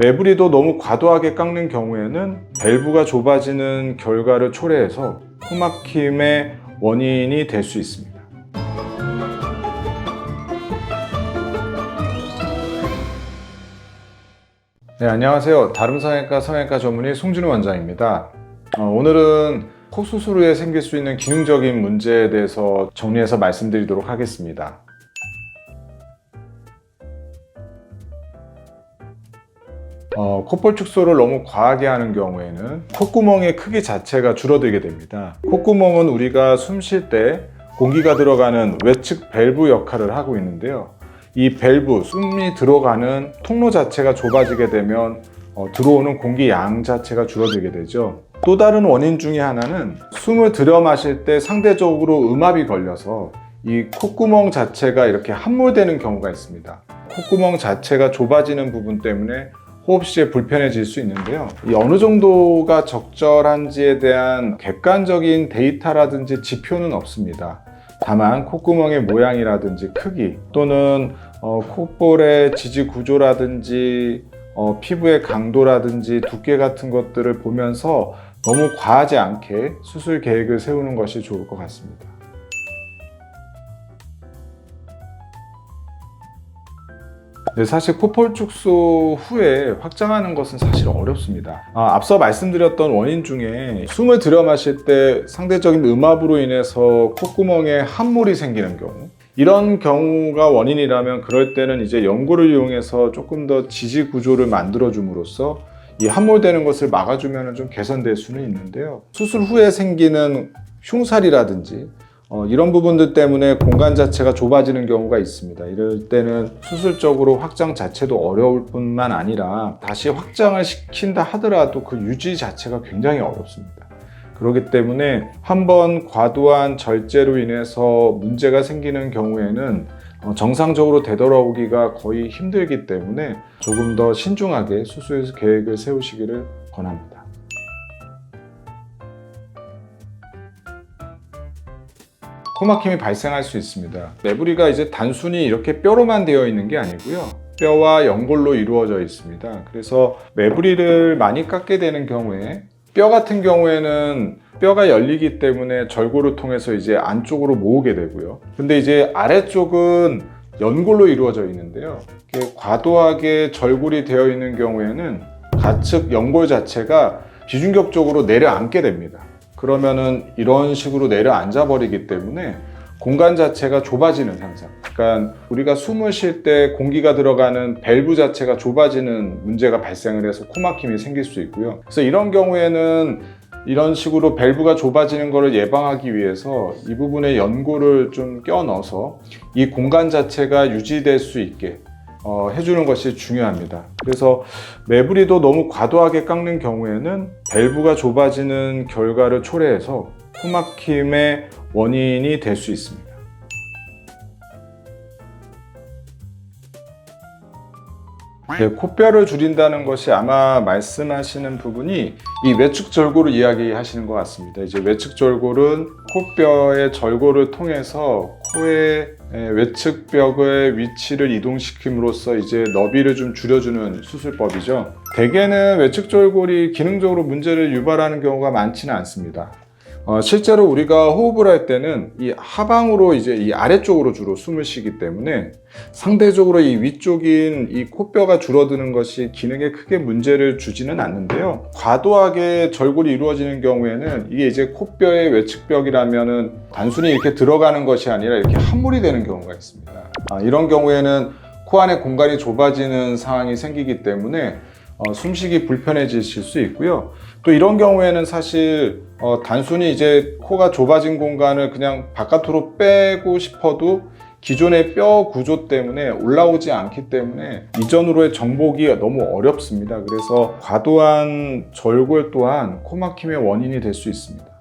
매부리도 너무 과도하게 깎는 경우에는 밸브가 좁아지는 결과를 초래해서 코막힘의 원인이 될 수 있습니다. 네, 안녕하세요. 다림성형외과 성형외과 전문의 송진우 원장입니다. 오늘은 코 수술 후에 생길 수 있는 기능적인 문제에 대해서 정리해서 말씀드리도록 하겠습니다. 콧볼 축소를 너무 과하게 하는 경우에는 콧구멍의 크기 자체가 줄어들게 됩니다. 콧구멍은 우리가 숨 쉴 때 공기가 들어가는 외측 밸브 역할을 하고 있는데요. 이 밸브, 숨이 들어가는 통로 자체가 좁아지게 되면 들어오는 공기 양 자체가 줄어들게 되죠. 또 다른 원인 중에 하나는 숨을 들여 마실 때 상대적으로 음압이 걸려서 이 콧구멍 자체가 이렇게 함몰되는 경우가 있습니다. 콧구멍 자체가 좁아지는 부분 때문에 호흡 시에 불편해질 수 있는데요. 이 어느 정도가 적절한지에 대한 객관적인 데이터라든지 지표는 없습니다. 다만 콧구멍의 모양이라든지 크기 또는 콧볼의 지지 구조라든지 피부의 강도라든지 두께 같은 것들을 보면서 너무 과하지 않게 수술 계획을 세우는 것이 좋을 것 같습니다. 네, 사실 콧볼 축소 후에 확장하는 것은 사실 어렵습니다. 앞서 말씀드렸던 원인 중에 숨을 들여 마실 때 상대적인 음압으로 인해서 콧구멍에 함몰이 생기는 경우, 이런 경우가 원인이라면 그럴 때는 이제 연고를 이용해서 조금 더 지지 구조를 만들어 줌으로써 이 함몰되는 것을 막아주면 좀 개선될 수는 있는데요. 수술 후에 생기는 흉살이라든지 이런 부분들 때문에 공간 자체가 좁아지는 경우가 있습니다. 이럴 때는 수술적으로 확장 자체도 어려울 뿐만 아니라 다시 확장을 시킨다 하더라도 그 유지 자체가 굉장히 어렵습니다. 그렇기 때문에 한번 과도한 절제로 인해서 문제가 생기는 경우에는 정상적으로 되돌아오기가 거의 힘들기 때문에 조금 더 신중하게 수술 계획을 세우시기를 권합니다. 코막힘이 발생할 수 있습니다. 매부리가 이제 단순히 이렇게 뼈로만 되어 있는 게 아니고요. 뼈와 연골로 이루어져 있습니다. 그래서 매부리를 많이 깎게 되는 경우에 뼈 같은 경우에는 뼈가 열리기 때문에 절골을 통해서 이제 안쪽으로 모으게 되고요. 근데 이제 아래쪽은 연골로 이루어져 있는데요. 과도하게 절골이 되어 있는 경우에는 가측 연골 자체가 비중격적으로 내려앉게 됩니다. 그러면은 이런 식으로 내려앉아 버리기 때문에 공간 자체가 좁아지는 현상. 그러니까 우리가 숨을 쉴 때 공기가 들어가는 밸브 자체가 좁아지는 문제가 발생을 해서 코막힘이 생길 수 있고요. 그래서 이런 경우에는 이런 식으로 밸브가 좁아지는 것을 예방하기 위해서 이 부분에 연고를 좀 껴 넣어서 이 공간 자체가 유지될 수 있게 해주는 것이 중요합니다. 그래서 매부리도 너무 과도하게 깎는 경우에는 밸브가 좁아지는 결과를 초래해서 코막힘의 원인이 될 수 있습니다. 네, 코뼈를 줄인다는 것이 아마 말씀하시는 부분이 이 외측 절골을 이야기하시는 것 같습니다. 이제 외측 절골은 코뼈의 절골을 통해서 코의 외측 벽의 위치를 이동시킴으로써 이제 너비를 좀 줄여주는 수술법이죠. 대개는 외측 절골이 기능적으로 문제를 유발하는 경우가 많지는 않습니다. 실제로 우리가 호흡을 할 때는 이 하방으로 이제 이 아래쪽으로 주로 숨을 쉬기 때문에 상대적으로 이 위쪽인 이 코뼈가 줄어드는 것이 기능에 크게 문제를 주지는 않는데요. 과도하게 절골이 이루어지는 경우에는 이게 이제 코뼈의 외측벽이라면은 단순히 이렇게 들어가는 것이 아니라 이렇게 함몰이 되는 경우가 있습니다. 이런 경우에는 코 안에 공간이 좁아지는 상황이 생기기 때문에 숨쉬기 불편해지실 수 있고요. 또 이런 경우에는 사실 단순히 이제 코가 좁아진 공간을 그냥 바깥으로 빼고 싶어도 기존의 뼈 구조 때문에 올라오지 않기 때문에 이전으로의 정복이 너무 어렵습니다. 그래서 과도한 절골 또한 코막힘의 원인이 될 수 있습니다.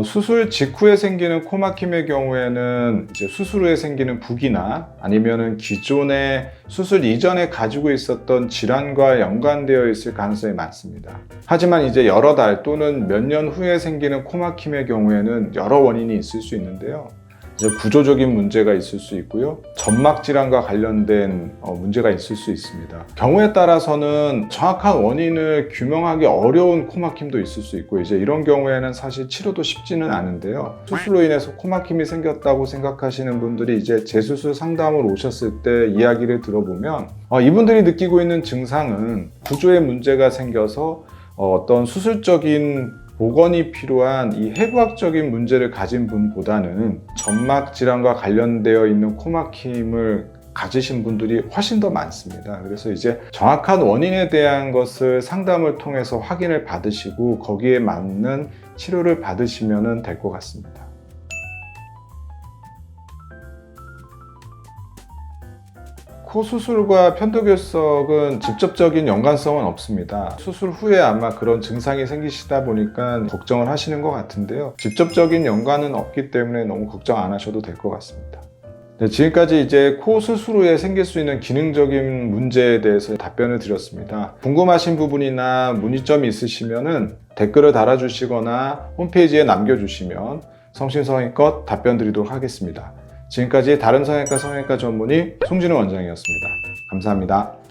수술 직후에 생기는 코막힘의 경우에는 이제 수술 후에 생기는 부기나 아니면은 기존에 수술 이전에 가지고 있었던 질환과 연관되어 있을 가능성이 많습니다. 하지만 이제 여러 달 또는 몇 년 후에 생기는 코막힘의 경우에는 여러 원인이 있을 수 있는데요. 이제 구조적인 문제가 있을 수 있고요. 점막 질환과 관련된 문제가 있을 수 있습니다. 경우에 따라서는 정확한 원인을 규명하기 어려운 코막힘도 있을 수 있고, 이제 이런 경우에는 사실 치료도 쉽지는 않은데요. 수술로 인해서 코막힘이 생겼다고 생각하시는 분들이 이제 재수술 상담을 오셨을 때 이야기를 들어보면 이분들이 느끼고 있는 증상은 구조에 문제가 생겨서 어떤 수술적인 복원이 필요한 이 해부학적인 문제를 가진 분보다는 점막 질환과 관련되어 있는 코막힘을 가지신 분들이 훨씬 더 많습니다. 그래서 이제 정확한 원인에 대한 것을 상담을 통해서 확인을 받으시고 거기에 맞는 치료를 받으시면 될 것 같습니다. 코 수술과 편도결석은 직접적인 연관성은 없습니다. 수술 후에 아마 그런 증상이 생기시다 보니까 걱정을 하시는 것 같은데요. 직접적인 연관은 없기 때문에 너무 걱정 안 하셔도 될 것 같습니다. 네, 지금까지 이제 코 수술 후에 생길 수 있는 기능적인 문제에 대해서 답변을 드렸습니다. 궁금하신 부분이나 문의점이 있으시면 댓글을 달아주시거나 홈페이지에 남겨주시면 성심성의껏 답변 드리도록 하겠습니다. 지금까지 다른 성형외과 전문의 송진우 원장이었습니다. 감사합니다.